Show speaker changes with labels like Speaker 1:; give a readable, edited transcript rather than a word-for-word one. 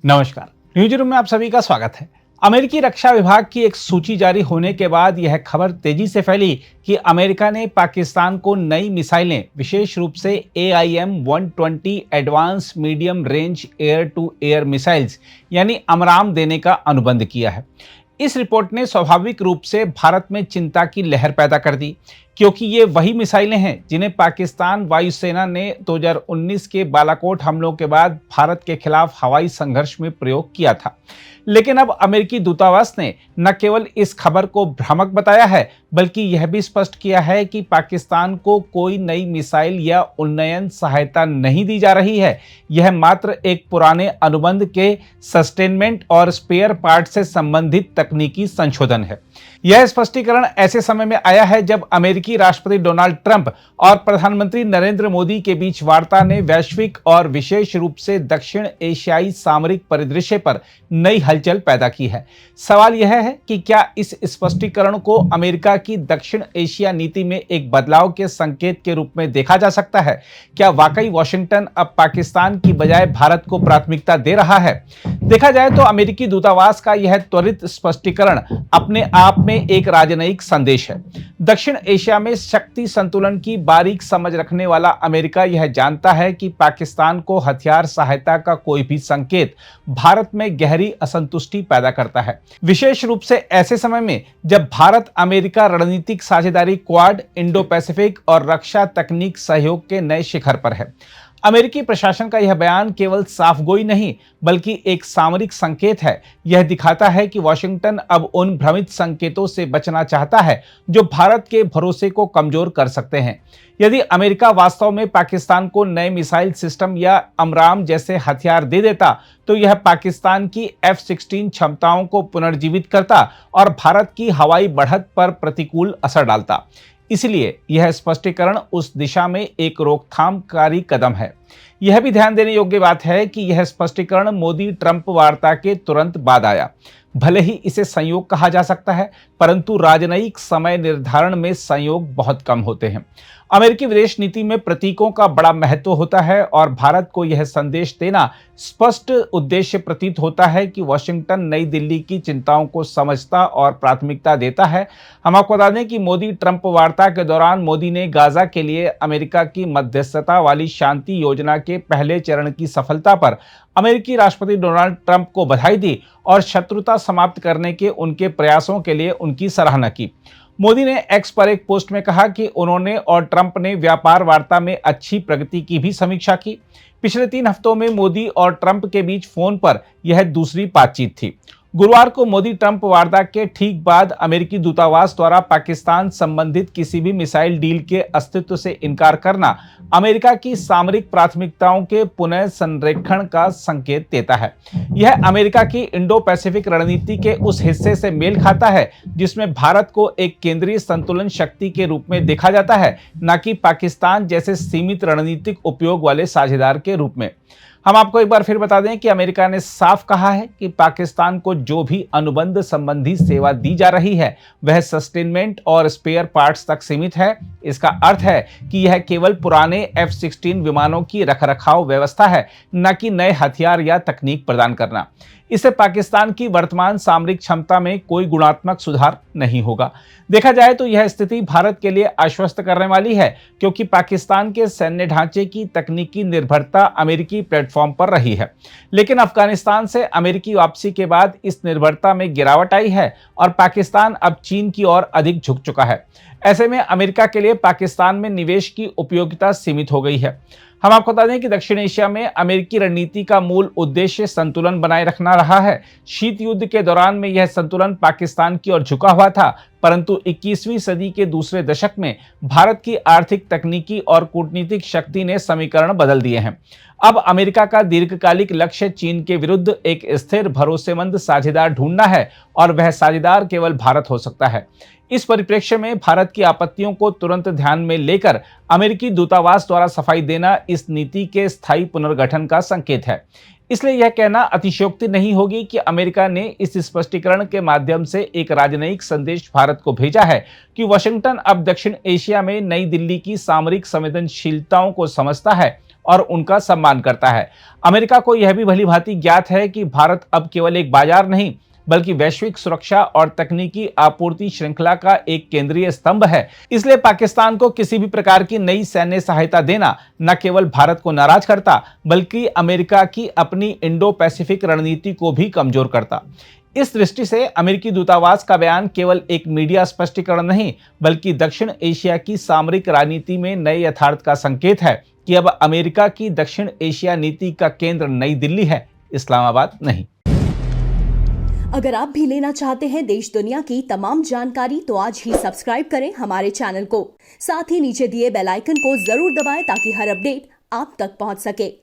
Speaker 1: नमस्कार। News room में आप सभी का स्वागत है। अमेरिकी रक्षा विभाग की एक सूची जारी होने के बाद यह खबर तेजी से फैली कि अमेरिका ने पाकिस्तान को नई मिसाइलें, विशेष रूप से AIM-120 advance medium range air to air missiles यानी अमराम देने का अनुबंध किया है। इस रिपोर्ट ने स्वाभाविक रूप से भारत में चिंता की लहर पैदा कर दी, क्योंकि ये वही मिसाइलें हैं जिन्हें पाकिस्तान वायुसेना ने 2019 के बालाकोट हमलों के बाद भारत के खिलाफ हवाई संघर्ष में प्रयोग किया था। लेकिन अब अमेरिकी दूतावास ने न केवल इस खबर को भ्रामक बताया है, बल्कि यह भी स्पष्ट किया है कि पाकिस्तान को कोई नई मिसाइल या उन्नयन सहायता नहीं दी जा रही है। यह मात्र एक पुराने अनुबंध के सस्टेनमेंट और स्पेयर पार्ट से संबंधित तकनीकी संशोधन है। यह स्पष्टीकरण ऐसे समय में आया है जब अमेरिकी राष्ट्रपति डोनाल्ड ट्रंप और प्रधानमंत्री नरेंद्र मोदी के बीच वार्ता ने वैश्विक और विशेष रूप से दक्षिण एशियाई सामरिक परिदृश्य पर नई हलचल पैदा की है। सवाल यह है कि क्या इस स्पष्टीकरण को अमेरिका की दक्षिण एशिया नीति में एक बदलाव के संकेत के रूप में देखा जा सकता है? क्या वाकई वॉशिंगटन अब पाकिस्तान की बजाय भारत को प्राथमिकता दे रहा है? देखा जाए तो अमेरिकी दूतावास का यह त्वरित स्पष्टीकरण अपने आप में एक राजनयिक संदेश है। दक्षिण एशिया में शक्ति संतुलन की बारीक समझ रखने वाला अमेरिका यह जानता है कि पाकिस्तान को हथियार सहायता का कोई भी संकेत भारत में गहरी असंतुष्टि पैदा करता है, विशेष रूप से ऐसे समय में जब भारत अमेरिका रणनीतिक साझेदारी क्वाड, इंडो पैसिफिक और रक्षा तकनीक सहयोग के नए शिखर पर है। अमेरिकी प्रशासन का यह बयान केवल साफगोई नहीं, बल्कि एक सामरिक संकेत है। यह दिखाता है कि वॉशिंगटन अब उन भ्रमित संकेतों से बचना चाहता है जो भारत के भरोसे को कमजोर कर सकते हैं। यदि अमेरिका वास्तव में पाकिस्तान को नए मिसाइल सिस्टम या अमराम जैसे हथियार दे देता, तो यह पाकिस्तान की F-16 क्षमताओं को पुनर्जीवित करता और भारत की हवाई बढ़त पर प्रतिकूल असर डालता। इसलिए यह स्पष्टीकरण उस दिशा में एक रोकथामकारी कदम है। यह भी ध्यान देने योग्य बात है कि यह स्पष्टीकरण मोदी ट्रंप वार्ता के तुरंत बाद आया। भले ही इसे संयोग कहा जा सकता है, परंतु राजनयिक समय निर्धारण में संयोग बहुत कम होते हैं। अमेरिकी विदेश नीति में प्रतीकों का बड़ा महत्व होता है और भारत को यह संदेश देना स्पष्ट उद्देश्य प्रतीत होता है कि वॉशिंगटन नई दिल्ली की चिंताओं को समझता और प्राथमिकता देता है। हम आपको बता दें कि मोदी ट्रंप वार्ता के दौरान मोदी ने गाजा के लिए अमेरिका की मध्यस्थता वाली शांति योजना के पहले चरण की सफलता पर अमेरिकी राष्ट्रपति डोनाल्ड ट्रंप को बधाई दी और शत्रुता समाप्त करने के उनके प्रयासों के लिए उनकी सराहना की। मोदी ने एक्स पर एक पोस्ट में कहा कि उन्होंने और ट्रंप ने व्यापार वार्ता में अच्छी प्रगति की भी समीक्षा की। पिछले 3 हफ्तों में मोदी और ट्रंप के बीच फोन पर यह दूसरी बातचीत थी। गुरुवार को मोदी ट्रंप वार्ता के ठीक बाद अमेरिकी दूतावास द्वारा पाकिस्तान संबंधित किसी भी मिसाइल डील के अस्तित्व से इनकार करना अमेरिका की सामरिक प्राथमिकताओं के पुनः संरेखण का संकेत देता है। यह अमेरिका की इंडो पैसिफिक रणनीति के उस हिस्से से मेल खाता है जिसमें भारत को एक केंद्रीय संतुलन शक्ति के रूप में देखा जाता है, न कि पाकिस्तान जैसे सीमित रणनीतिक उपयोग वाले साझेदार के रूप में। हम आपको एक बार फिर बता दें कि अमेरिका ने साफ कहा है कि पाकिस्तान को जो भी अनुबंध संबंधी सेवा दी जा रही है वह सस्टेनमेंट और स्पेयर पार्ट्स तक सीमित है। इसका अर्थ है कि यह केवल पुराने F-16 विमानों की रखरखाव व्यवस्था है, न कि नए हथियार या तकनीक प्रदान करना। इससे पाकिस्तान की वर्तमान सामरिक क्षमता में कोई गुणात्मक सुधार नहीं होगा। देखा जाए तो यह स्थिति भारत के लिए आश्वस्त करने वाली है, क्योंकि पाकिस्तान के सैन्य ढांचे की तकनीकी निर्भरता अमेरिकी प्लेटफॉर्म पर रही है। लेकिन अफगानिस्तान से अमेरिकी वापसी के बाद इस निर्भरता में गिरावट आई है और पाकिस्तान अब चीन की ओर अधिक झुक चुका है। ऐसे में अमेरिका के लिए पाकिस्तान में निवेश की उपयोगिता सीमित हो गई है। हम आपको बता दें कि दक्षिण एशिया में अमेरिकी रणनीति का मूल उद्देश्य संतुलन बनाए रखना रहा है। शीत युद्ध के दौरान में यह संतुलन पाकिस्तान की ओर झुका हुआ था, परंतु 21वीं सदी के दूसरे दशक में भारत की आर्थिक, तकनीकी और कूटनीतिक शक्ति ने समीकरण बदल दिए हैं। अब अमेरिका का दीर्घकालिक लक्ष्य चीन के विरुद्ध एक स्थिर, भरोसेमंद साझेदार ढूंढना है और वह साझेदार केवल भारत हो सकता है। इस परिप्रेक्ष्य में भारत की आपत्तियों को तुरंत ध्यान में लेकर अमेरिकी दूतावास द्वारा सफाई देना इस नीति के स्थायी पुनर्गठन का संकेत है। इसलिए यह कहना अतिशयोक्ति नहीं होगी कि अमेरिका ने इस स्पष्टीकरण के माध्यम से एक राजनयिक संदेश भारत को भेजा है कि वाशिंगटन अब दक्षिण एशिया में नई दिल्ली की सामरिक संवेदनशीलताओं को समझता है और उनका सम्मान करता है। अमेरिका को यह भी भली भांति ज्ञात है कि भारत अब केवल एक बाजार नहीं बल्कि वैश्विक सुरक्षा और तकनीकी आपूर्ति श्रृंखला का एक केंद्रीय स्तंभ है। इसलिए पाकिस्तान को किसी भी प्रकार की नई सैन्य सहायता देना न केवल भारत को नाराज करता बल्कि अमेरिका की अपनी इंडो पैसिफिक रणनीति को भी कमजोर करता। इस दृष्टि से अमेरिकी दूतावास का बयान केवल एक मीडिया स्पष्टीकरण नहीं बल्कि दक्षिण एशिया की सामरिक राजनीति में नए यथार्थ का संकेत है कि अब अमेरिका की दक्षिण एशिया नीति का केंद्र नई दिल्ली है, इस्लामाबाद नहीं।
Speaker 2: अगर आप भी लेना चाहते हैं देश दुनिया की तमाम जानकारी तो आज ही सब्सक्राइब करें हमारे चैनल को। साथ ही नीचे दिए बेल आइकन को जरूर दबाएं ताकि हर अपडेट आप तक पहुंच सके।